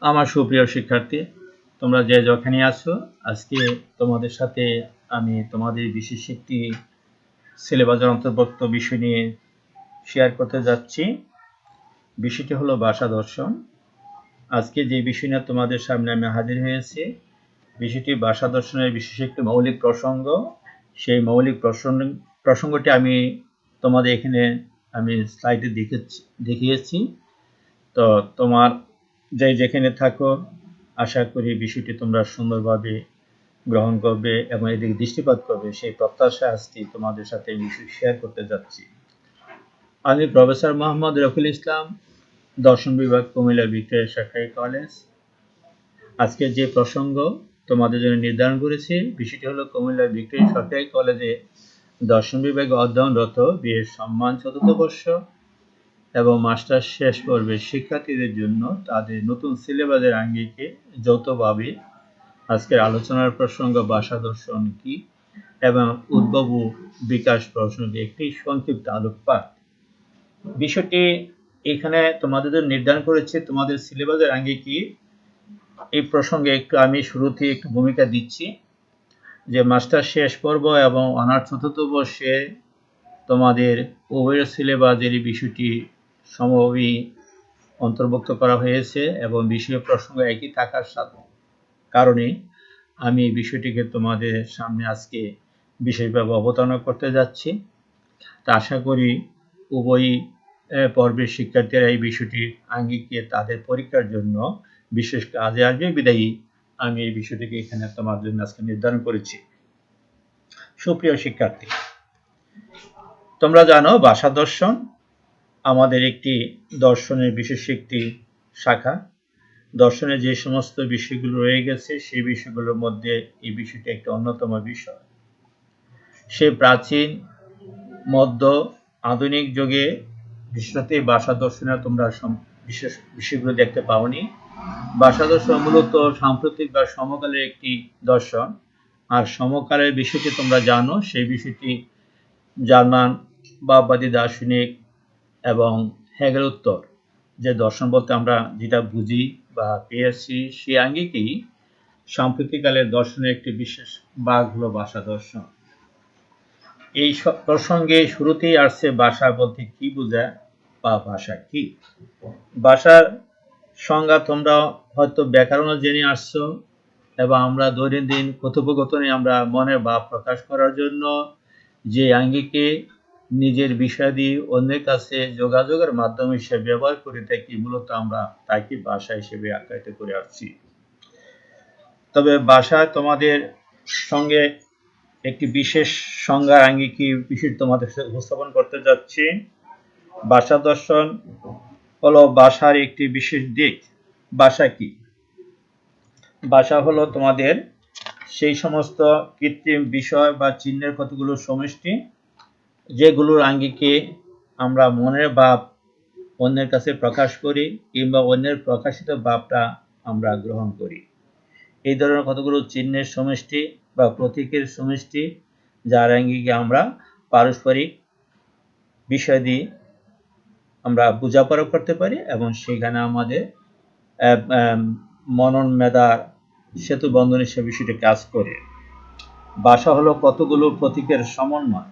আমার সুপ্রিয় শিক্ষার্থী, তোমরা যে যেখানে আছো, আজকে তোমাদের সাথে আমি তোমাদের বিশেষ একটি সিলেবাসের অন্তর্ভুক্ত বিষয় নিয়ে শেয়ার করতে যাচ্ছি। বিষয়টি হলো ভাষা দর্শন। আজকে যে বিষয় নিয়ে তোমাদের সামনে আমি হাজির হয়েছি, বিষয়টি ভাষা দর্শনের বিশেষ একটি মৌলিক প্রসঙ্গ। সেই মৌলিক প্রসঙ্গটি আমি তোমাদের এখানে স্লাইডে দেখিয়েছি। তো তোমার যেখানে থাকো, আশা করি বিষয়টি তোমরা সুন্দরভাবে গ্রহণ করবে এবং এদিকে দৃষ্টিপাত করবে, সেই প্রত্যাশা আজকে তোমাদের সাথে এই বিষয় শেয়ার করতে যাচ্ছি। আমি প্রফেসর মোহাম্মদ রফিল ইসলাম, দর্শন বিভাগ, কুমিল্লা ভিক্টোরিয়া সরকারি কলেজ। আজকে যে প্রসঙ্গ তোমাদের জন্য নির্ধারণ করেছি, বিষয়টি হলো কুমিল্লা ভিক্টোরিয়া সরকারি কলেজে দর্শন বিভাগে অধ্যয়নরত বিএ সম্মান চতুর্থ বর্ষ এবং মাস্টার্স শেষ পর্বের শিক্ষার্থীদের জন্য তাদের নতুন সিলেবাসের আঙ্গিকে যৌথভাবে আজকের আলোচনার প্রসঙ্গ ভাষা দর্শন কি এবং উদ্ভব ও বিকাশ প্রসঙ্গে একটি সংক্ষিপ্ত আলোকপাত। বিষয়টি এখানে তোমাদের নির্ধারণ করেছে তোমাদের সিলেবাসের আঙ্গিকে। এই প্রসঙ্গে আমি শুরুতে একটু ভূমিকা দিচ্ছি যে মাস্টার শেষ পর্ব এবং অনার্স চতুর্থ বর্ষে তোমাদের উভয় সিলেবাসের এই বিষয়টি সমভাবে অন্তর্ভুক্ত করা হয়েছে এবং বিষয় প্রসঙ্গ একই থাকার কারণে আমি এই বিষয়টিকে তোমাদের সামনে আজকে বিশেষভাবে অবতারণা করতে যাচ্ছি। তা আশা করি উভয় পর্বের শিক্ষার্থীরা এই বিষয়টির আঙ্গিকে তাদের পরীক্ষার জন্য বিশেষ কাজে আসবে বিদায়ী আমি এই বিষয়টিকে এখানে তোমার জন্য আজকে নির্ধারণ করেছি। সুপ্রিয় শিক্ষার্থী, তোমরা জানো ভাষা দর্শন আমাদের একটি দর্শনের বিশেষ একটি শাখা। দর্শনে যে সমস্ত বিষয়গুলো রয়ে গেছে সেই বিষয়গুলোর মধ্যে এই বিষয়টি একটি অন্যতম বিষয়। সে প্রাচীন, মধ্য, আধুনিক যুগে বিশেষত ভাষা দর্শনে তোমরা বিশেষ বিষয়গুলো দেখতে পাওনি। ভাষা দর্শন মূলত সাম্প্রতিক বা সমকালের একটি দর্শন। আর সমকালের বিষয়টি তোমরা জানো, সেই বিষয়টি জার্মান ভাববাদী দার্শনিক এবং হেগেলোত্তর যে দর্শন বলতে আমরা যেটা বুঝি বা পেয়েছি, সেই আঙ্গিকেই সাম্প্রতিককালের দর্শনের একটি বিশেষ ভাগ হলো ভাষা দর্শন। এই প্রসঙ্গে শুরুতেই আসছে ভাষা বলতে কি বোঝায় বা ভাষা কি। ভাষার সংজ্ঞা তোমরা হয়তো ব্যাকরণ জেনে আসছো এবং আমরা দৈনন্দিন কথোপকথনে আমরা মনের ভাব প্রকাশ করার জন্য যে আঙ্গিকে নিজের বিষয়াদি অন্যের কাছে যোগাযোগের মাধ্যম হিসেবে ব্যবহার করে থাকি, মূলত আমরা তাকে ভাষা হিসেবে আখ্যায়িত করে আসছি। তবে ভাষা তোমাদের সঙ্গে একটি বিশেষ সংজ্ঞার আঙ্গিকে বিষয় তোমাদের সাথে উপস্থাপন করতে যাচ্ছি। ভাষা দর্শন হলো ভাষার একটি বিশেষ দিক। ভাষা কি? ভাষা হলো তোমাদের সেই সমস্ত কৃত্রিম বিষয় বা চিহ্নের কতগুলো সমষ্টি যেগুলোর আঙ্গিকে আমরা মনের ভাব অন্যের কাছে প্রকাশ করি কিংবা অন্যের প্রকাশিত ভাবটা আমরা গ্রহণ করি। এই ধরনের কতগুলো চিহ্নের সমষ্টি বা প্রতীকের সমষ্টি যার আঙ্গিকে আমরা পারস্পরিক বিষয় দিয়ে আমরা বোঝাপড়া করতে পারি এবং সেখানে আমাদের মনন মেধার সেতু বন্ধন হিসেবে বিষয়টি কাজ করে। ভাষা হলো কতগুলো প্রতীকের সমন্বয়।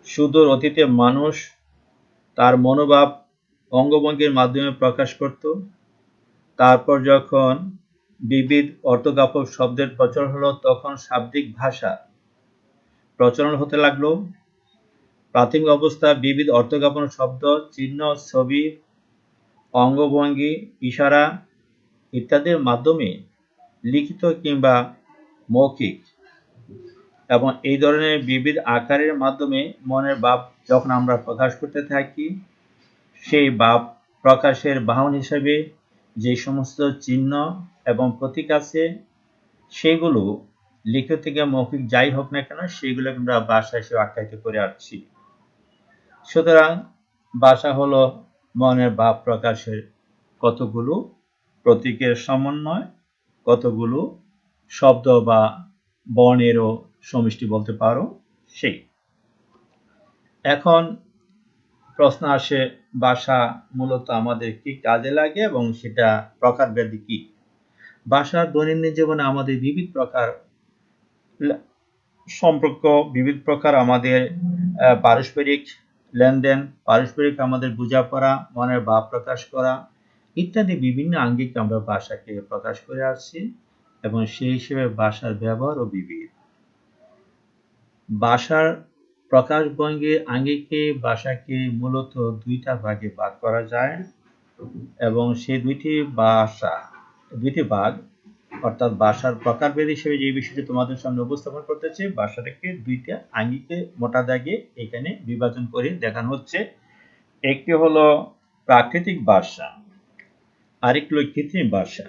সুদূর অতীতে মানুষ তার মনোভাব অঙ্গভঙ্গির মাধ্যমে প্রকাশ করত। তারপর যখন বিবিধ অর্থজ্ঞাপক শব্দের প্রচলন হলো, তখন শাব্দিক ভাষা প্রচলন হতে লাগলো। প্রাথমিক অবস্থা বিবিধ অর্থজ্ঞাপন শব্দ, চিহ্ন, ছবি, অঙ্গভঙ্গি, ইশারা ইত্যাদির মাধ্যমে লিখিত কিংবা মৌখিক এবং এই ধরনের বিবিধ আকারের মাধ্যমে মনের ভাব যখন আমরা প্রকাশ করতে থাকি, সেই ভাব প্রকাশের বাহন হিসেবে যে সমস্ত চিহ্ন এবং প্রতীক আছে সেগুলো লিখিত থেকে মৌখিক যাই হোক না কেন সেগুলো আমরা ভাষা হিসেবে আখ্যায়িত করে আসছি। সুতরাং ভাষা হলো মনের ভাব প্রকাশের কতগুলো প্রতীকের সমন্বয়, কতগুলো শব্দ বা বর্ণেরও সমষ্টি বলতে পারো সেই। এখন প্রশ্ন আসে ভাষা মূলত আমাদের কি কাজে লাগে এবং সেটা প্রকারভেদে কি। ভাষার দৈনন্দিন জীবনে আমাদের বিবিধ প্রকার সম্পর্ক, বিবিধ প্রকার আমাদের পারস্পরিক লেনদেন, পারস্পরিক আমাদের বোঝাপড়া, মনের ভাব প্রকাশ করা ইত্যাদি বিভিন্ন আঙ্গিকে আমরা ভাষাকে প্রকাশ করে আসছি এবং সেই হিসেবে ভাষার ব্যবহারও বিবিধ। ভাষার প্রকাশভঙ্গি আঙ্গিকে ভাষাকে মূলত দুইটা ভাগে ভাগ করা যায় এবং সেই দুইটি ভাগ অর্থাৎ ভাষার প্রকারভেদ হিসেবে যে বিষয়টি তোমাদের সামনে উপস্থাপন করতেছে, ভাষাটাকে দুইটা আঙ্গিকে মোটা দাগে এখানে বিভাজন করে দেখানো হচ্ছে। একটি হলো প্রাকৃতিক ভাষা, আরেকটি হলো কৃত্রিম ভাষা।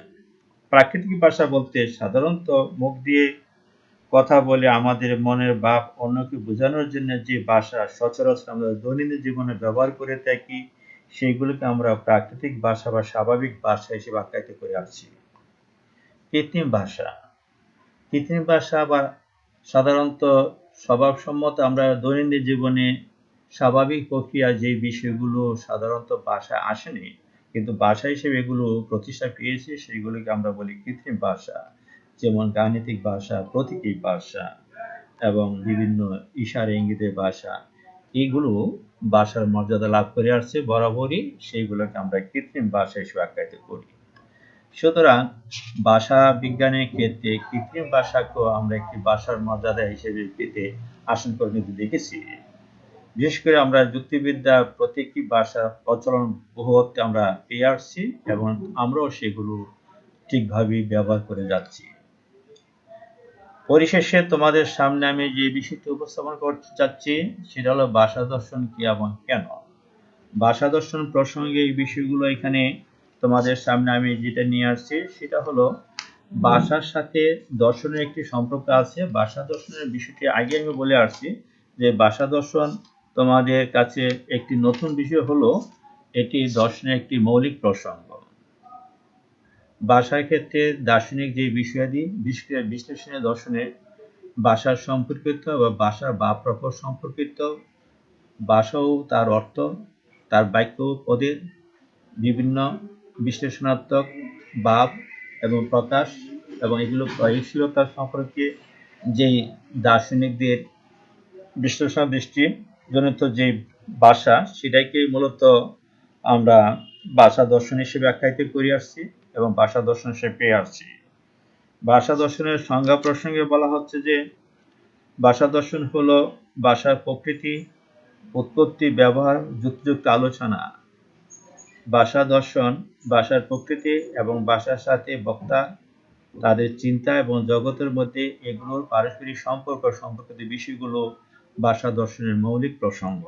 প্রাকৃতিক ভাষা বলতে সাধারণত মুখ দিয়ে কথা বলে আমাদের মনের ভাব অন্যকে বোঝানোর জন্য যে ভাষা সচরাচর আমরা দৈনন্দিন জীবনে ব্যবহার করে থাকি সেইগুলোকে আমরা প্রাকৃতিক ভাষা বা স্বাভাবিক ভাষা হিসেবে আখ্যায়িত করে আসছি। কৃত্রিম ভাষা বা সাধারণত স্বভাবসম্মত আমরা দৈনন্দিন জীবনে স্বাভাবিক প্রক্রিয়া যে বিষয়গুলো সাধারণত ভাষায় আসেনি কিন্তু ভাষা হিসেবে এগুলো প্রতিষ্ঠা পেয়েছে সেগুলোকে আমরা বলি কৃত্রিম ভাষা, যেমন গাণিতিক ভাষা, প্রতীকী ভাষা এবং বিভিন্ন ইশারা ইঙ্গিতের ভাষা। এইগুলো ভাষার মর্যাদা লাভ করে আসছে বরাবরই, সেইগুলোকে আমরা কৃত্রিম ভাষা হিসেবে আখ্যায়িত করি। সুতরাং ভাষা বিজ্ঞানের ক্ষেত্রে কৃত্রিম ভাষাকেও আমরা একটি ভাষার মর্যাদা হিসেবে পেতে আসন করে নিতে দেখেছি। বিশেষ করে আমরা যুক্তিবিদ্যা প্রত্যেকটি ভাষা প্রচলন বহুতে আমরা পেয়ে আসছি এবং আমরাও সেগুলো ঠিকভাবে ব্যবহার করে যাচ্ছি। পরিশেষে তোমাদের সামনে আমি যে বিষয়টি উপস্থাপন করতে চাচ্ছি সেটা হলো ভাষা দর্শন কি এবং কেন। ভাষা দর্শন প্রসঙ্গে এই বিষয়গুলো এখানে তোমাদের সামনে আমি যেটা নিয়ে আসছি সেটা হলো ভাষার সাথে দর্শনের একটি সম্পর্ক আছে। ভাষা দর্শনের বিষয়টি আগে আমি বলে আসছি যে ভাষা দর্শন তোমাদের কাছে একটি নতুন বিষয় হলো এটি দর্শনের একটি মৌলিক প্রসঙ্গ। ভাষার ক্ষেত্রে দার্শনিক যে বিষয়াদি বিশ্লেষণে দর্শনের ভাষার সম্পর্কিত বা ভাষার ভাব প্রকাশ সম্পর্কিত, ভাষা ও তার অর্থ, তার বাক্য পদের বিভিন্ন বিশ্লেষণাত্মক ভাব এবং প্রকাশ এবং এগুলো প্রয়োগশীলতা সম্পর্কে যেই দার্শনিকদের বিশ্লেষণ দৃষ্টি জনিত যে ভাষা সেটাকে মূলত আমরা ভাষা দর্শন হিসেবে আখ্যায়িত করে আসছি এবং ভাষা দর্শন হিসেবে পেয়ে আসছি। ভাষা দর্শনের সংজ্ঞা প্রসঙ্গে বলা হচ্ছে যে ভাষা দর্শন হলো ভাষার প্রকৃতি, উৎপত্তি, ব্যবহার, যুক্তিযুক্ত আলোচনা। ভাষা দর্শন ভাষার প্রকৃতি এবং ভাষার সাথে বক্তা তাদের চিন্তা এবং জগতের মধ্যে এগুলোর পারস্পরিক সম্পর্ক সম্পর্কিত বিষয়গুলো ভাষা দর্শনের মৌলিক প্রসঙ্গ।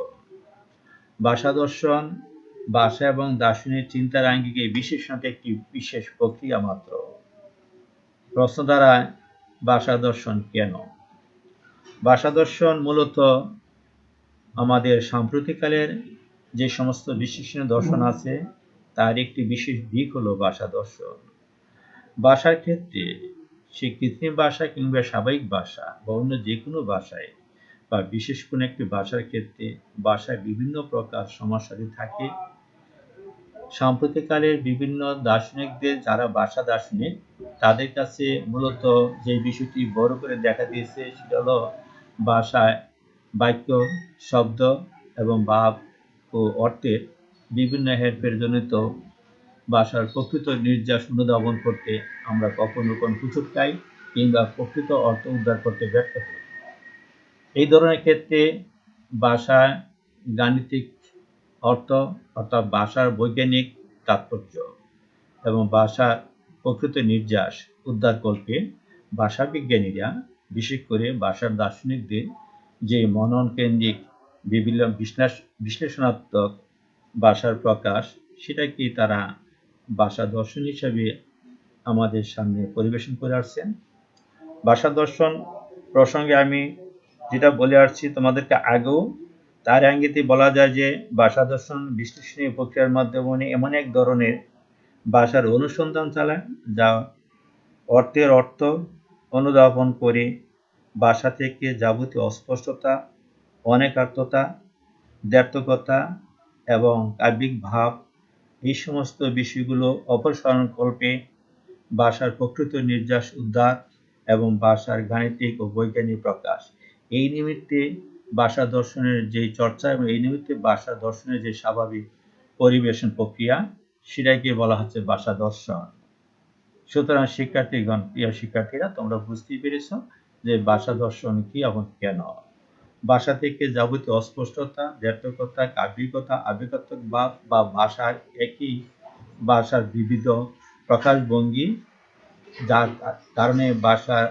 ভাষা দর্শন ভাষা এবং দার্শনিক চিন্তার আঙ্গিকে বিশেষণত একটি বিশেষ প্রক্রিয়া মাত্র। প্রশ্ন দ্বারায় ভাষা দর্শন কেন? ভাষা দর্শন মূলত আমাদের সাম্প্রতিককালের যে সমস্ত বিশ্লেষণীয় দর্শন আছে তার একটি বিশেষ দিক হলো ভাষা দর্শন। ভাষার ক্ষেত্রে সে কৃত্রিম ভাষা কিংবা স্বাভাবিক ভাষা বা অন্য যে কোনো ভাষায় বা বিশেষ কোনো একটি ভাষার ক্ষেত্রে ভাষায় বিভিন্ন প্রকার সমস্যাদি থাকে। সাম্প্রতিককালের বিভিন্ন দার্শনিকদের যারা ভাষা দার্শনিক তাদের কাছে মূলত যে বিষয়টি বড় করে দেখা দিয়েছে সেটা হলো ভাষায় বাক্য, শব্দ এবং ভাব ও অর্থের বিভিন্ন হেরফের জনিত ভাষার প্রকৃত নির্যাস অনুধাবন করতে আমরা কখনো কনফিউজ খাই কিংবা প্রকৃত অর্থ উদ্ধার করতে ব্যর্থ হই। এই ধরনের ক্ষেত্রে ভাষা গাণিতিক অর্থ অর্থাৎ ভাষার বৈজ্ঞানিক তাৎপর্য এবং ভাষার প্রকৃত নির্যাস উদ্ধার করতে ভাষা বিজ্ঞানীরা বিশেষ করে ভাষার দার্শনিকদের যে মনন কেন্দ্রিক বিভিন্ন বিশ্লেষণাত্মক ভাষার প্রকাশ সেটাকে তারা ভাষা দর্শন হিসাবে আমাদের সামনে পরিবেশন করে আসছেন। ভাষা দর্শন প্রসঙ্গে আমি যেটা বলে আসছি তোমাদেরকে আগেও তার আঙ্গিতে বলা যায় যে ভাষা দর্শন বিশ্লেষণী প্রক্রিয়ার মাধ্যমে এমন এক ধরনের ভাষার অনুসন্ধান চালায় যা অর্থের অর্থ অনুধাবন করে ভাষা থেকে যাবতীয় অস্পষ্টতা, অনেকার্থতা, দ্ব্যর্থকতা এবং কাব্যিক ভাব, এই সমস্ত বিষয়গুলো অপসারণকল্পে ভাষার প্রকৃত নির্যাস উদ্ধার এবং ভাষার গাণিতিক ও বৈজ্ঞানিক প্রকাশ। এই নিমিত্তে ভাষা দর্শনের যে চর্চা এবং এই নিমিত্তে ভাষা দর্শনের যে স্বাভাবিক পরিবেশন প্রক্রিয়া, সেটাকে বলা হচ্ছে ভাষা দর্শন। সুতরাং শিক্ষার্থীগণ, প্রিয় শিক্ষার্থীরা, তোমরা বুঝতেই পেরেছ যে ভাষা দর্শন কি এবং কেন। ভাষা থেকে যাবতীয় অস্পষ্টতা, দ্ব্যর্থকতা, কাব্যিকতা, আবেগাত্মক ভাব বা ভাষার একই ভাষার বিবিধ প্রকাশভঙ্গি, যার কারণে ভাষার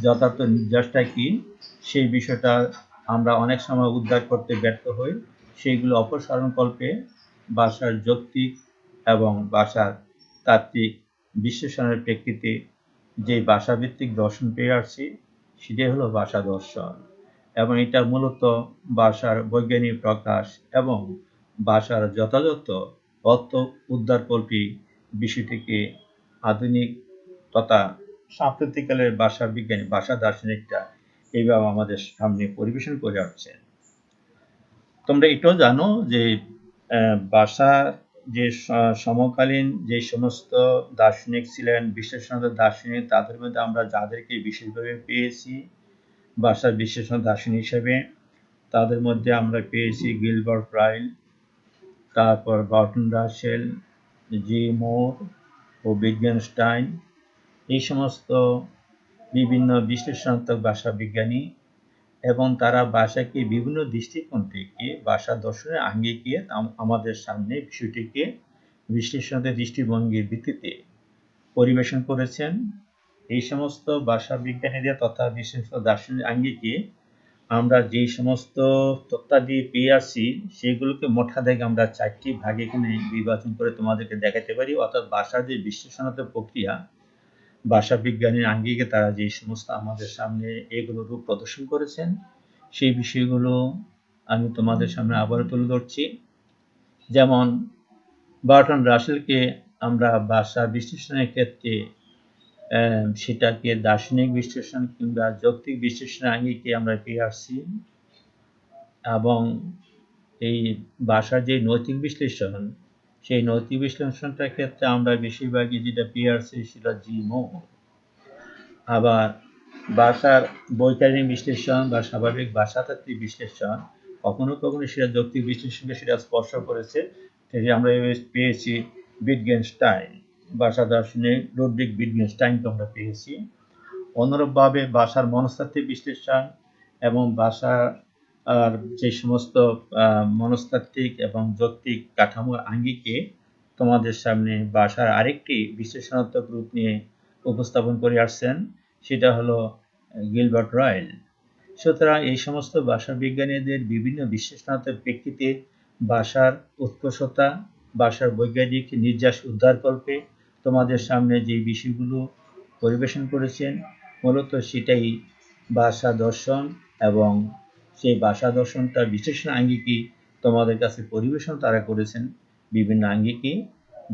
যথার্থ নির্যাসটা কি, সেই বিষয়টা আমরা অনেক সময় উদ্ধার করতে ব্যর্থ হই। সেইগুলো অপসারণকল্পে ভাষার যৌক্তিক এবং ভাষার তাত্ত্বিক বিশ্লেষণের প্রেক্ষিতে যে ভাষাভিত্তিক দর্শন পেয়ে আসছি, সেটাই হলো ভাষা দর্শন। এবং এটা মূলত ভাষার বৈজ্ঞানিক প্রকাশ এবং ভাষার যথাযথ অর্থ উদ্ধারকল্পী বিষয়টিকে আধুনিক তথা সাম্প্রতিককালের ভাষা বিজ্ঞানী, ভাষা দার্শনিকরা এইভাবে আমাদের সামনে পরিবেশন করে আসছেন। তোমরা এটাও জানো যে ভাষার যে সমকালীন যে সমস্ত দার্শনিক ছিলেন, বিশ্লেষণাত্মক দার্শনিক, তাদের মধ্যে আমরা যাদেরকে বিশেষভাবে পেয়েছি ভাষার বিশ্লেষণ দার্শনিক হিসেবে, তাদের মধ্যে আমরা পেয়েছি গিলবার্ট রাইল, তারপর বার্টন রাসেল, জি মোর ও উইটগেনস্টাইন, এই সমস্ত বিভিন্ন বিশ্লেষণাত্মক ভাষা বিজ্ঞানী, এবং তারা ভাষাকে বিভিন্ন দৃষ্টিকোণ থেকে ভাষা দর্শনের আঙ্গিকে আমাদের সামনে বিষয়টিকে বিশ্লেষণাত্মক দৃষ্টিভঙ্গির ভিত্তিতে পরিবেশন করেছেন। এই সমস্ত ভাষা বিজ্ঞানীদের তথা বিশ্লেষণ দার্শনিক আঙ্গিকে আমরা যে সমস্ত তথ্যাদি পেয়ে আসছি, সেগুলোকে মোটা দাগে আমরা 4টি ভাগে এখানে বিভাজন করে তোমাদেরকে দেখাতে পারি। অর্থাৎ ভাষার যে বিশ্লেষণাত্মক প্রক্রিয়া, ভাষা বিজ্ঞানীর আঙ্গিকে তারা যে সমস্ত আমাদের সামনে এগুলো রূপ প্রদর্শন করেছেন, সেই বিষয়গুলো আমি তোমাদের সামনে আবারও তুলে ধরছি। যেমন বার্টন রাসেলকে আমরা ভাষা বিশ্লেষণের ক্ষেত্রে সেটাকে দার্শনিক বিশ্লেষণ কিংবা যৌক্তিক বিশ্লেষণের আঙ্গিকে আমরা পেয়ে আসছি। এবং এই ভাষার যে নৈতিক বিশ্লেষণ, সেই নৈতিক বিশ্লেষণটার ক্ষেত্রে আমরা বেশিরভাগই যেটা পেয়ে আসছি সেটা জি মোর। আবার ভাষার বৈজ্ঞানিক বিশ্লেষণ বা স্বাভাবিক ভাষাতাত্ত্বিক বিশ্লেষণ, কখনো কখনো সেটা যৌক্তিক বিশ্লেষণকে সেটা স্পর্শ করেছে, সেটি আমরা পেয়েছি উইটগেনস্টাইন, ভাষা দার্শনিক লুডভিগ উইটগেনস্টাইনকে আমরা পেয়েছি। অনুরূপভাবে ভাষার মনস্তাত্ত্বিক বিশ্লেষণ এবং ভাষার যে সমস্ত মনস্তাত্ত্বিক এবং যৌক্তিক কাঠামোর আঙ্গিকে তোমাদের সামনে ভাষার আরেকটি বিশ্লেষণাত্মক রূপ নিয়ে উপস্থাপন করে আসছেন, সেটা হলো গিলবার্ট রাইল। সুতরাং এই সমস্ত ভাষা বিজ্ঞানীদের বিভিন্ন বিশ্লেষণাত্মক প্রেক্ষিতে ভাষার উৎকর্ষতা, ভাষার বৈজ্ঞানিক নির্যাস উদ্ধারকল্পে তোমাদের সামনে যে বিষয়গুলো পরিবেশন করেছেন, মূলত সেটাই ভাষা দর্শন। এবং সেই ভাষা দর্শনটা বিশ্লেষণ আঙ্গিকে তোমাদের কাছে পরিবেশন তারা করেছেন বিভিন্ন আঙ্গিকে,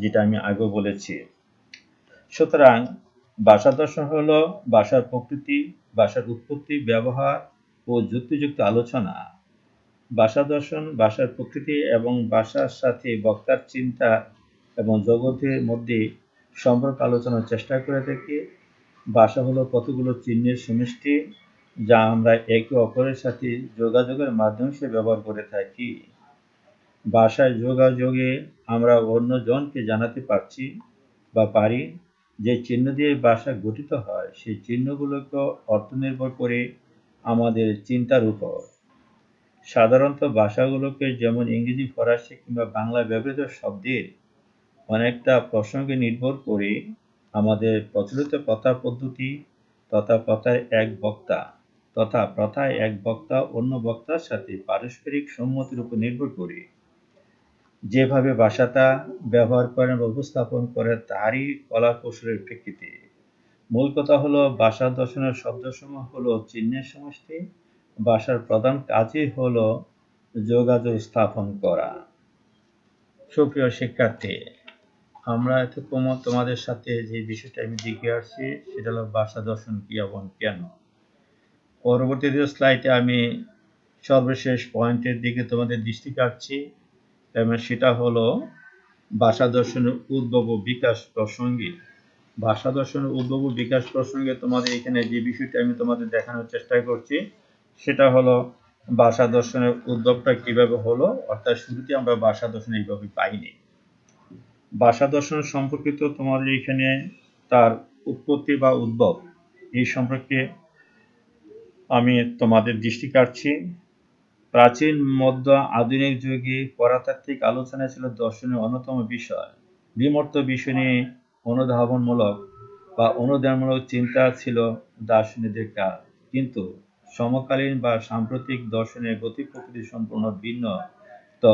যেটা আমি আগে বলেছি। সুতরাং ভাষা দর্শন হলো ভাষার প্রকৃতি, ভাষার উৎপত্তি, ব্যবহার ও যুক্তিযুক্ত আলোচনা। ভাষা দর্শন ভাষার প্রকৃতি এবং ভাষার সাথে বক্তার চিন্তা এবং জগতের মধ্যে সম্পর্ক আলোচনার চেষ্টা করে থাকে। ভাষা হলো কতগুলো চিহ্নের সমষ্টি, যা আমরা একে অপরের সাথে যোগাযোগের মাধ্যম হিসেবে ব্যবহার করে থাকি। ভাষায় যোগাযোগে আমরা অন্যজনকে জানাতে পারছি বা পারি যে চিহ্ন দিয়ে ভাষা গঠিত হয়, সেই চিহ্নগুলোকে অর্থ নির্ভর করে আমাদের চিন্তার উপর। সাধারণত ভাষাগুলোকে যেমন ইংরেজি, ফরাসি কিংবা বাংলা ব্যবহৃত শব্দের অনেকটা প্রসঙ্গে নির্ভর করে আমাদের প্রচলিত কথা পদ্ধতি তথা প্রথায় এক বক্তা অন্য বক্তার সাথে পারস্পরিক সম্মতির উপর নির্ভর করে যেভাবে ভাষাটা ব্যবহার করেন বা উপস্থাপন করেন, তারই কলা কৌশলের প্রেক্ষিতে। মূল কথা হলো ভাষা দর্শনের শব্দসমূহ হলো চিহ্নের সমষ্টি। ভাষার প্রধান কাজই হলো যোগাযোগ স্থাপন করা। সুপ্রিয় শিক্ষার্থী, আমরা এতক্ষণ তোমাদের সাথে যে বিষয়টা আমি দেখে আসছি, সেটা হলো ভাষা দর্শন কি এবং কেন। পরবর্তী স্লাইডে আমি সর্বশেষ পয়েন্টের দিকে তোমাদের দৃষ্টি কাটছি, এবং সেটা হলো ভাষা দর্শনের উদ্ভব ও বিকাশ প্রসঙ্গে। ভাষা দর্শনের উদ্ভব ও বিকাশ প্রসঙ্গে তোমাদের এখানে যে বিষয়টি আমি তোমাদের দেখানোর চেষ্টা করছি সেটা হলো ভাষা দর্শনের উদ্ভবটা কিভাবে হলো, অর্থাৎ শুরুতে আমরা ভাষা দর্শন এইভাবে পাইনি। ভাষা দর্শন সম্পর্কিত তোমাদের এখানে তার উৎপত্তি বা উদ্ভব এই সম্পর্কে আমি তোমাদের দৃষ্টি কাটছি। প্রাচীন, মধ্য, আধুনিক যুগে পরাতাত্ত্বিক আলোচনা ছিল দর্শনের অন্যতম বিষয়। বিমূর্ত বিষয় নিয়ে অনুধাবনমূলক বা অনুদানমূলক চিন্তা ছিল দার্শনিকদের কাজ, কিন্তু সমকালীন বা সাম্প্রতিক দর্শনের গতি প্রকৃতি সম্পূর্ণ ভিন্ন, তো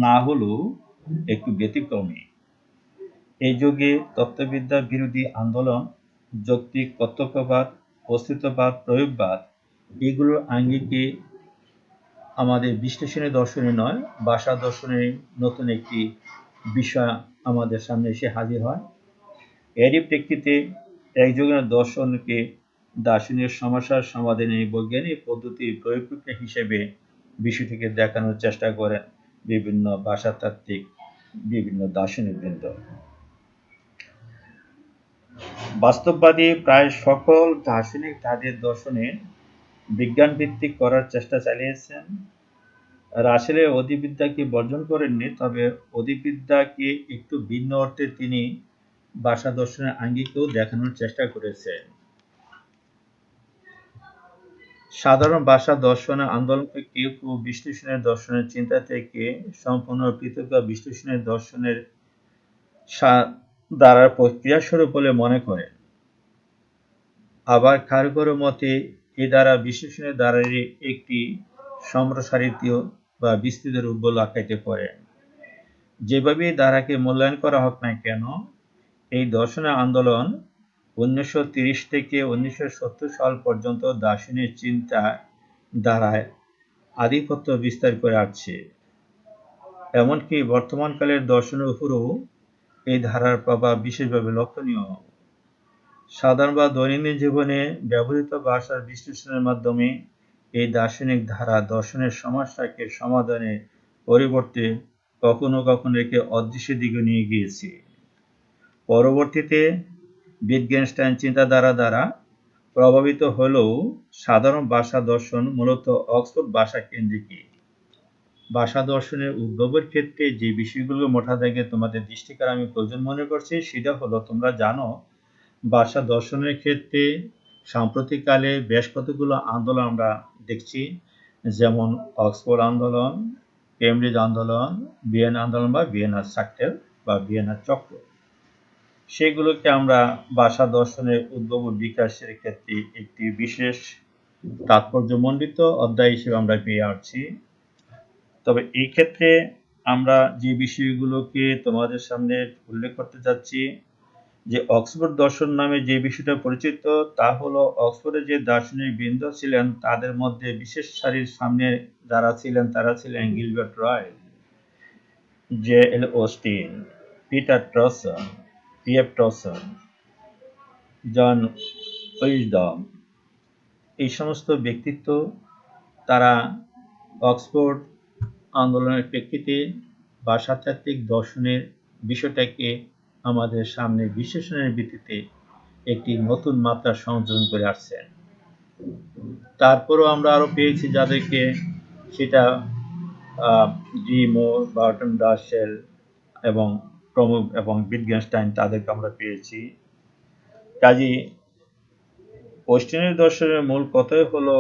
না হলেও একটু ব্যতিক্রমী। এই যুগে তত্ত্ববিদ্যা বিরোধী আন্দোলন, যৌক্তিক প্রত্যক্ষবাদ, অস্তিত্ববাদ, প্রয়োগবাদ এগুলোর আঙ্গিকে আমাদের বিশ্লেষণী দর্শনে নয়, ভাষা দর্শনের নতুন একটি বিষয় আমাদের সামনে এসে হাজির হয়। এরই প্রেক্ষিতে একজনের দর্শনকে দার্শনিক সমস্যার সমাধানে বৈজ্ঞানিক পদ্ধতির প্রয়োগ প্রক্রিয়া হিসেবে বিষয়টিকে দেখানোর চেষ্টা করেন বিভিন্ন ভাষাতাত্ত্বিক, বিভিন্ন দার্শনিকবৃন্দ। বাস্তববাদী প্রায় সকল দার্শনিক তাদের দর্শনের বিজ্ঞানভিত্তিক করার চেষ্টা চালিয়েছেন। রাসেলের অধিবিদ্যাকে বর্জন করেননি, তবে অধিবিদ্যাকে একটু ভিন্ন অর্থে তিনি ভাষা দর্শনের আঙ্গিকেও দেখানোর চেষ্টা করেছেন। সাধারণ ভাষা দর্শনের আন্দোলনকে কেউ কেউ বিশ্লেষণের দর্শনের চিন্তা থেকে সম্পূর্ণ পৃথক বা বিশ্লেষণের দর্শনের দ্বারা প্রক্রিয়াস্বরূপ বলে মনে করেন। আবার কারো কারো মতে এ দ্বারা বিশ্লেষণের দ্বারাই একটি সম্প্রসারিত বা বিস্তৃত রূপ বলে আখ্যায়িত করেন। যেভাবে ধারাকে মূল্যায়ন করা হোক না কেন, এই দর্শনের আন্দোলন 1930 থেকে 1970 সাল পর্যন্ত দার্শনিক চিন্তা দ্বারায় আধিপত্য বিস্তার করে আসছে। এমনকি বর্তমানকালের দর্শনের উপরও এই ধারার প্রভাব বিশেষভাবে লক্ষণীয়। সাধারণ বা দৈনন্দিন জীবনে ব্যবহৃত ভাষার বিশ্লেষণের মাধ্যমে এই দার্শনিক ধারা দর্শনের সমস্যাকে সমাধানের পরিবর্তে কখনো কখনো একে অদৃশ্যের দিকে নিয়ে গিয়েছে। পরবর্তীতে উইটগেনস্টাইন চিন্তাধারা দ্বারা প্রভাবিত হলেও সাধারণ ভাষা দর্শন মূলত অক্সফোর্ড ভাষা কেন্দ্রিক। ভাষা দর্শনের উদ্ভবের ক্ষেত্রে যে বিষয়গুলো মোটা দাগে তোমাদের দৃষ্টি করা আমি প্রয়োজন মনে করছি সেটা হলো, তোমরা জানো ভাষা দর্শনের ক্ষেত্রে সাম্প্রতিককালে বেশ কতগুলো আন্দোলন আমরা দেখছি, যেমন অক্সফোর্ড আন্দোলন, কেমব্রিজ আন্দোলন, ভিয়েনা আন্দোলন বা ভিয়েনা সার্কেল বা ভিয়েনা চক্র। সেগুলোকে আমরা ভাষা দর্শনের উদ্ভব ও বিকাশের ক্ষেত্রে একটি বিশেষ তাৎপর্যমণ্ডিত অধ্যায় হিসেবে আমরা পেয়ে আসছি। তবে এই ক্ষেত্রে আমরা যে বিষয়গুলোকে তোমাদের সামনে উল্লেখ করতে যাচ্ছি, যে অক্সফোর্ড দর্শন নামে যে বিষয়টা পরিচিত তা হলো অক্সফোর্ডে যে দার্শনিক বৃন্দ ছিলেন তাদের মধ্যে বিশেষ সারির সামনে যারা ছিলেন তারা ছিলেন Gilbert Ryle, J L. Austin, Peter Strawson, P F. Strawson, John Wisdom. এই সমস্ত ব্যক্তিত্ব তারা অক্সফোর্ড আন্দোলনের প্রেক্ষিতে ভাষাতাত্ত্বিক দর্শনের বিষয়টাকে আমাদের সামনে বিশ্লেষণের ভিত্তিতে একটি নতুন মাত্রা সংযোজন করে আসছেন। তারপরও আমরা আরো পেয়েছি যাদেরকে, সেটা ডি মোর, বার্টন রাসেল এবং প্রমুখ এবং উইটগেনস্টাইন, তাদেরকে আমরা পেয়েছি। কাজী অস্টিনের দর্শনের মূল কথাই হলো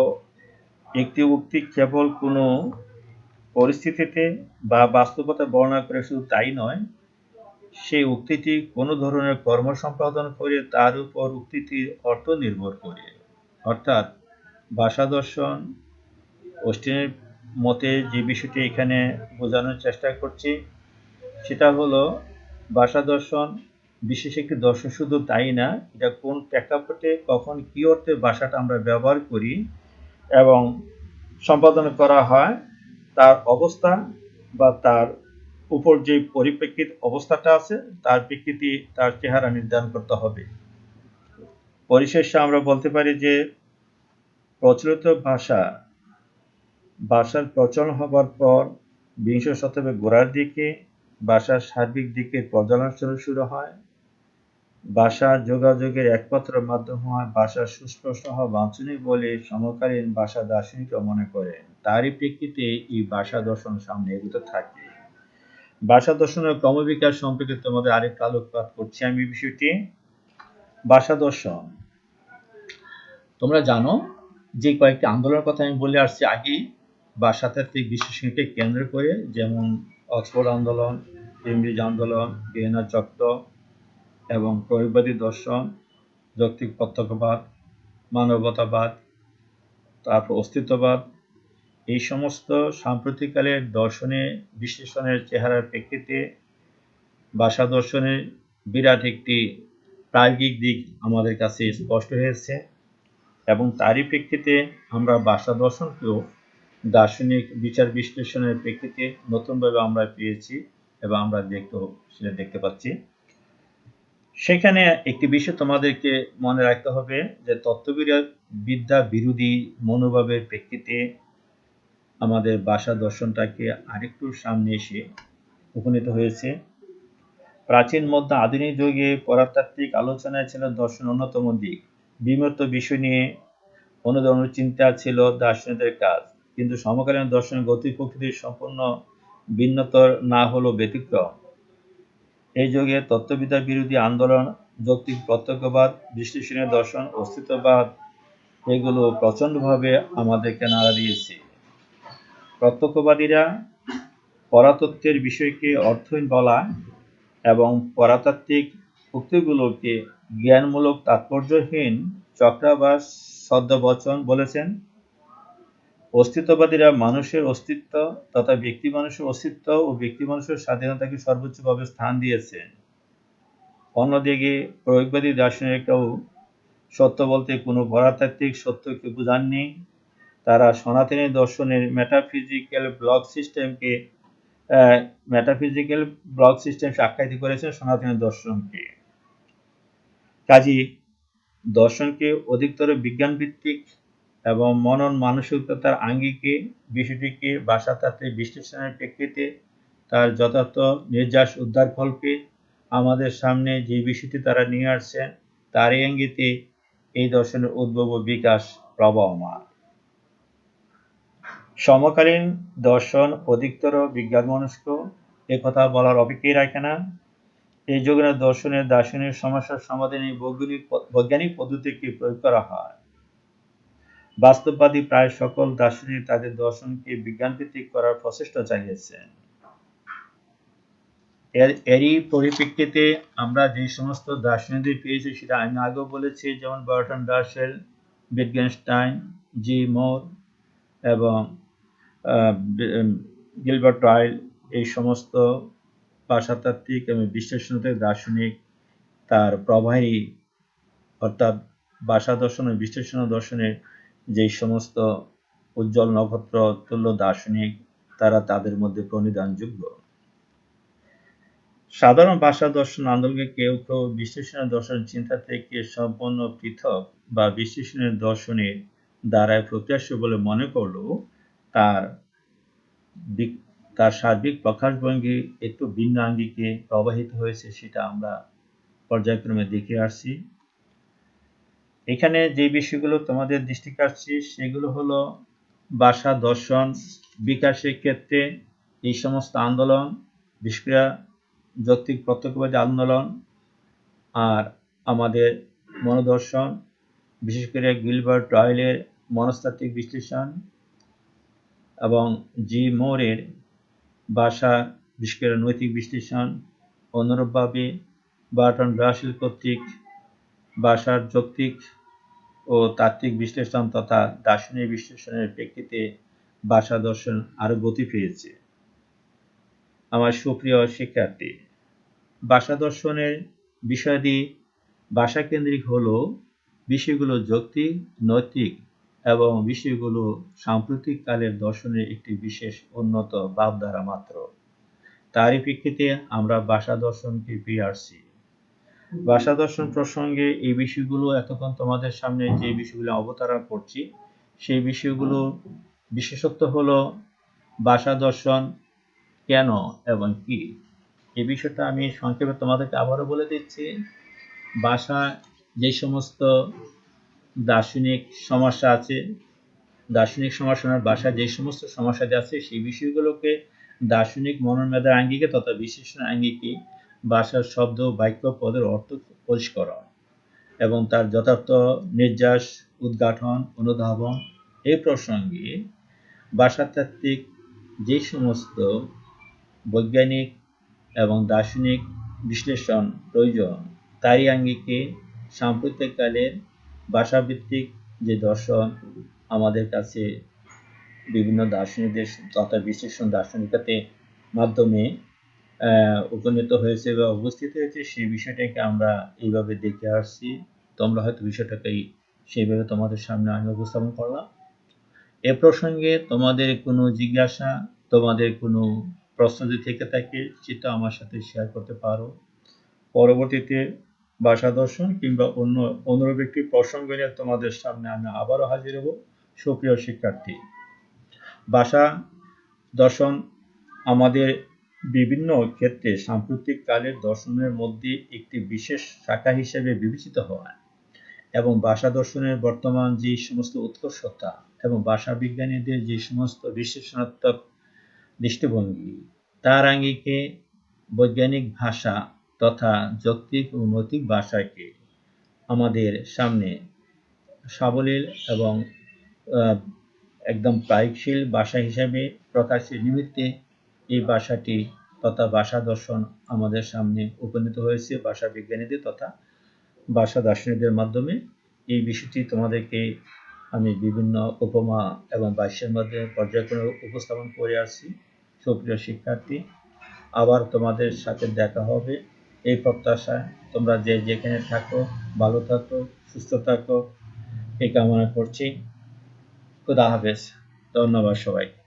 একটি উক্তি কেবল কোনো পরিস্থিতিতে বা বাস্তবতা বর্ণনা করে শুধু তাই নয়, সেই উক্তিটি কোনো ধরনের কর্ম সম্পাদন করে তার উপর উক্তিটির অর্থ নির্ভর করে। অর্থাৎ ভাষা দর্শন অস্টিনের মতে যে বিষয়টি এখানে বোঝানোর চেষ্টা করছি সেটা হলো ভাষা দর্শন বিশেষ একটি দর্শন শুধু তাই না, এটা কোন প্রেক্ষাপটে কখন কি অর্থে ভাষাটা আমরা ব্যবহার করি এবং সম্পাদন করা হয় তার অবস্থা বা তার উপর যে পরিপ্রেক্ষিত অবস্থাটা আছে তার প্রেক্ষিতে তার চেহারা নির্ধারণ করতে হবে। পরিশেষে আমরা বলতে পারি যে প্রচলিত ভাষার প্রচলন হবার পর বিংশ শতকের গোড়ার দিকে ভাষার সার্বিক দিকের পর্যালোচনা শুরু হয়। ভাষা যোগাযোগের একমাত্র মাধ্যম হয় ভাষার সুস্পষ্ট হওয়া বাঞ্ছনীয় বলে সমকালীন ভাষা দার্শনিকরা মনে করেন। তারই প্রেক্ষিতে এই ভাষা দর্শন সামনে এগোতে থাকে। ভাষা দর্শনের ক্রমবিকাশ সম্পর্কে তোমাদের আরেকটু আলোকপাত করছি আমি বিষয়টি। ভাষা দর্শন, তোমরা জানো যে কয়েকটি আন্দোলনের কথা আমি বলে আসছি আগেই ভাষাতাত্ত্বিক বিশ্লেষণকে কেন্দ্র করে, যেমন অক্সফোর্ড আন্দোলন, কেমব্রিজ আন্দোলন, ভিয়েনা চক্র এবং প্রয়োগবাদী দর্শন, যৌক্তিক প্রত্যক্ষবাদ, মানবতাবাদ, তারপর অস্তিত্ববাদ। এই সমস্ত সাম্প্রতিককালের দর্শনের বিশ্লেষণের চেহারার প্রেক্ষিতে ভাষা দর্শনের বিরাট একটি প্রায়োগিক দিক আমাদের কাছে স্পষ্ট হয়েছে এবং তারই প্রেক্ষিতে আমরা ভাষা দর্শনকেও দার্শনিক বিচার বিশ্লেষণের প্রেক্ষিতে নতুনভাবে আমরা পেয়েছি এবং আমরা সেটা দেখতে পাচ্ছি। সেখানে একটি বিষয় তোমাদেরকে মনে রাখতে হবে যে তত্ত্ববিদ্যা বিরোধী মনোভাবের প্রেক্ষিতে আমাদের ভাষা দর্শনটাকে আরেকটু সামনে এসে উপনীত হয়েছে। প্রাচীন মধ্য আধুনিক যুগে পরাতাত্ত্বিক আলোচনায় ছিল দর্শন অন্যতম দিক। বিমূর্ত বিষয় নিয়ে অনুধাবন চিন্তা ছিল দার্শনিকদের কাজ, কিন্তু সমকালীন দর্শনের গতি প্রকৃতির সম্পূর্ণ ভিন্নতর না হলেও ব্যতিক্রম। এই যুগে তত্ত্ববিদ্যা বিরোধী আন্দোলন, যৌক্তিক প্রত্যক্ষবাদ, বিশ্লেষণীয় দর্শন, অস্তিত্ববাদ এগুলো প্রচণ্ডভাবে আমাদেরকে নাড়া দিয়েছে। প্রত্যক্ষবাদীরা পরাতত্ত্বের বিষয়কে অর্থহীন বলা এবং পরাতাত্ত্বিক উক্তিগুলোকে জ্ঞানমূলক তাৎপর্যহীন চক্রাবাস ছদ্মবচন বলেছেন। অস্তিত্ববাদীরা মানুষের অস্তিত্ব তথা ব্যক্তি মানুষের অস্তিত্ব ও ব্যক্তি মানুষের স্বাধীনতাকে সর্বোচ্চভাবে স্থান দিয়েছেন। অন্যদিকে প্রয়োগবাদী দার্শনিকরাও সত্য বলতে কোনো পরাতাত্ত্বিক সত্যকে বোঝাননি। তারা সনাতনী দর্শনের মেটাফিজিক্যাল ব্লক সিস্টেম আখ্যায়িত করেছেন সনাতনী দর্শনকে। কাজেই দর্শনকে অধিকতর বিজ্ঞানভিত্তিক এবং মনন মানসিকতার আঙ্গিকে বিষয়টিকে ভাষাতাত্ত্বিক বিশ্লেষণের প্রেক্ষিতে তার যথার্থ নির্যাস উদ্ধারকল্পে আমাদের সামনে যে বিষয়টি তারা নিয়ে আসছেন তারই ইঙ্গিতে এই দর্শনের উদ্ভব ও বিকাশ প্রবহমান। সমকালীন দর্শন অধিকতর বিজ্ঞানমনস্ক, একথা বলার অপেক্ষাই রাখে না। এই যুগের দর্শনের দার্শনিক সমস্যার সমাধানে বৈজ্ঞানিক পদ্ধতিকে প্রয়োগ করা হয়। বাস্তববাদী প্রায় সকল দার্শনিক তাদের দর্শনকে বিজ্ঞানভিত্তিক করার প্রচেষ্টা চালিয়েছেন। এরই পরিপ্রেক্ষিতে আমরা যে সমস্ত দার্শনিকদের পেয়েছি সেটা আমি আগেও বলেছি, যেমন বার্টন রাসেল, উইটগেনস্টাইন, জি মোর এবং গিলবার্ট রাইল। এই সমস্ত ভাষাতাত্ত্বিক এবং বিশ্লেষণাত্মক দার্শনিক তার প্রবাহী অর্থাৎ ভাষা দর্শন ও বিশ্লেষণ দর্শনের যে সমস্ত উজ্জ্বল নক্ষত্র তুল্য দার্শনিক তারা তাদের মধ্যে প্রণিধানযোগ্য। সাধারণ ভাষা দর্শন আন্দোলনকে কেউ কেউ বিশ্লেষণের দর্শন চিন্তা থেকে সম্পূর্ণ পৃথক বা বিশ্লেষণের দর্শনের দ্বারাই প্রত্যাশ্য বলে মনে করলেও তার সার্বিক প্রকাশভঙ্গি একটু ভিন্ন আঙ্গিকে প্রবাহিত হয়েছে, সেটা আমরা পর্যায়ক্রমে দেখে আসছি। এখানে যে বিষয়গুলো তোমাদের দৃষ্টি কাটছে সেগুলো হলো ভাষা দর্শন বিকাশের ক্ষেত্রে এই সমস্ত আন্দোলন, বিশেষ করে যৌক্তিক প্রত্যক্ষবাদী আন্দোলন আর আমাদের মনোদর্শন, বিশেষ করে গিলবার্ট রাইলের মনস্তাত্ত্বিক বিশ্লেষণ এবং জি মোরের ভাষা বিশেষ করে নৈতিক বিশ্লেষণ, অনুরূপভাবে বার্টন রাসেল কর্তৃক ভাষার যৌক্তিক ও তাত্ত্বিক বিশ্লেষণ তথা দার্শনিক বিশ্লেষণের প্রেক্ষিতে ভাষা দর্শন আরো গতি পেয়েছে। আমার সুপ্রিয় শিক্ষার্থী, ভাষা দর্শনের বিষয়াদি ভাষাকেন্দ্রিক হলেও বিষয়গুলো যৌক্তিক, নৈতিক এবং বিষয়গুলো সাম্প্রতিক কালের দর্শনের একটি বিশেষ উন্নত ভাবধারা মাত্র। তারই প্রেক্ষিতে আমরা ভাষা দর্শনকে পেয়ে আসছি। ভাষা দর্শন প্রসঙ্গে এই বিষয়গুলো এতক্ষণ তোমাদের সামনে যে বিষয়গুলো অবতারণা করছি সেই বিষয়গুলো বিশেষত্ব হলো ভাষা দর্শন কেন এবং কি, এই বিষয়টা আমি সংক্ষেপে তোমাদেরকে আবারও বলে দিচ্ছি। ভাষা যে সমস্ত দার্শনিক সমস্যা আছে, দার্শনিক সমস্যার ভাষায় যে সমস্ত সমস্যাদি আছে, সেই বিষয়গুলোকে দার্শনিক মনোমেধার আঙ্গিকে তথা বিশ্লেষণ আঙ্গিকে ভাষার শব্দ, বাক্য, পদের অর্থ পরিষ্করণ এবং তার যথার্থ নির্যাস, উদ্ঘাটন, অনুধাবন এই প্রসঙ্গে ভাষাতাত্ত্বিক যে সমস্ত বৈজ্ঞানিক এবং দার্শনিক বিশ্লেষণ প্রয়োজন, তাই আঙ্গিকে সাম্প্রতিককালের ভাষাভিত্তিক যে দর্শন আমাদের কাছে বিভিন্ন দার্শনিকদের তথা বিশ্লেষণ দার্শনিকতাতে মাধ্যমে উপনীত হয়েছে বা উপস্থিত হয়েছে, সেই বিষয়টাকে আমরা এইভাবে দেখে আসছি। তোমরা হয়তো বিষয়টাকে সেইভাবে তোমাদের সামনে আমি উপস্থাপন করলাম। এ প্রসঙ্গে তোমাদের কোনো জিজ্ঞাসা, তোমাদের কোনো প্রশ্ন যদি থেকে থাকে, সেটা আমার সাথে শেয়ার করতে পারো। পরবর্তীতে ভাষা দর্শন কিংবা অন্য অনুরূপ একটি প্রসঙ্গ নিয়ে তোমাদের সামনে আমি আবারও হাজির হব। সুপ্রিয় শিক্ষার্থী, ভাষা দর্শন আমাদের বিভিন্ন ক্ষেত্রে সাম্প্রতিক কালের দর্শনের মধ্যে একটি বিশেষ শাখা হিসেবে বিবেচিত হয় এবং ভাষা দর্শনের বর্তমান যে সমস্ত উৎকর্ষতা এবং ভাষা বিজ্ঞানীদের যে সমস্ত বিশ্লেষণাত্মক দৃষ্টিভঙ্গি, তার আঙ্গিকে বৈজ্ঞানিক ভাষা তথা যৌক্তিক ও নৈতিক ভাষাকে আমাদের সামনে সাবলীল এবং একদম প্রায়িকশীল ভাষা হিসাবে প্রকাশের নিমিত্তে এই ভাষাটি তথা ভাষা দর্শন আমাদের সামনে উপনীত হয়েছে ভাষা বিজ্ঞানীদের তথা ভাষা দার্শনিকদের মাধ্যমে। এই বিষয়টি তোমাদেরকে আমি বিভিন্ন উপমা এবং ভাষ্যের মধ্যে পর্যায়ক্রমে উপস্থাপন করে আসছি। সুপ্রিয় শিক্ষার্থী, আবার তোমাদের সাথে দেখা হবে এই প্রত্যাশায়। তোমরা যে যেখানে থাকো ভালো থাকো, সুস্থ থাকো, এই কামনা করছি। খুদা হাফেজ। ধন্যবাদ সবাইকে।